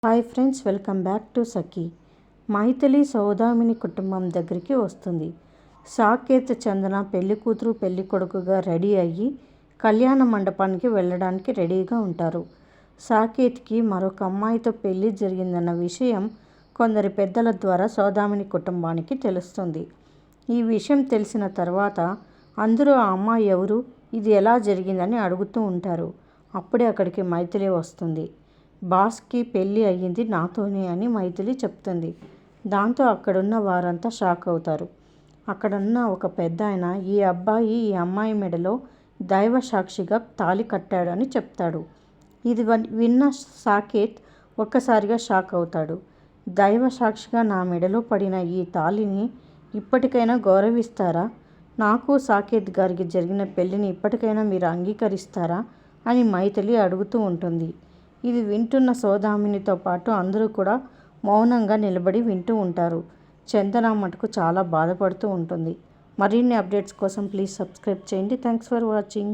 Hi friends, welcome back to Sakhi. Maithili Saudamini కుటుంబం దగ్గరికి వస్తుంది. సాకేత్, చందన పెళ్లి కూతురు పెళ్లి కొడుకుగా రెడీ అయ్యి కళ్యాణ మండపానికి వెళ్ళడానికి రెడీగా ఉంటారు. సాకేత్కి మరొక అమ్మాయితో పెళ్లి జరిగిందన్న విషయం కొందరి పెద్దల ద్వారా సౌదామిని కుటుంబానికి తెలుస్తుంది. ఈ విషయం తెలిసిన తర్వాత అందరూ ఆ అమ్మాయి ఎవరు, ఇది ఎలా జరిగిందని అడుగుతూ ఉంటారు. అప్పుడే అక్కడికి మైథిలి వస్తుంది. బాస్కి పెళ్ళి అయ్యింది నాతోనే అని మైథిలి చెప్తుంది. దాంతో అక్కడున్న వారంతా షాక్ అవుతారు. అక్కడున్న ఒక పెద్దాయన ఈ అబ్బాయి ఈ అమ్మాయి మెడలో దైవ సాక్షిగా తాళి కట్టాడు అని చెప్తాడు. ఇది విన్న సాకేత్ ఒక్కసారిగా షాక్ అవుతాడు. దైవ సాక్షిగా నా మెడలో పడిన ఈ తాళిని ఇప్పటికైనా గౌరవిస్తారా? నాకు సాకేత్ గారికి జరిగిన పెళ్లిని ఇప్పటికైనా మీరు అంగీకరిస్తారా అని మైథిలి అడుగుతూ ఉంటుంది. ఇది వింటున్న సౌదామినితో పాటు అందరూ కూడా మౌనంగా నిలబడి వింటూ ఉంటారు. చందన మటుకు చాలా బాధపడుతూ ఉంటుంది. మరిన్ని అప్డేట్స్ కోసం ప్లీజ్ సబ్స్క్రైబ్ చేయండి. Thanks for watching.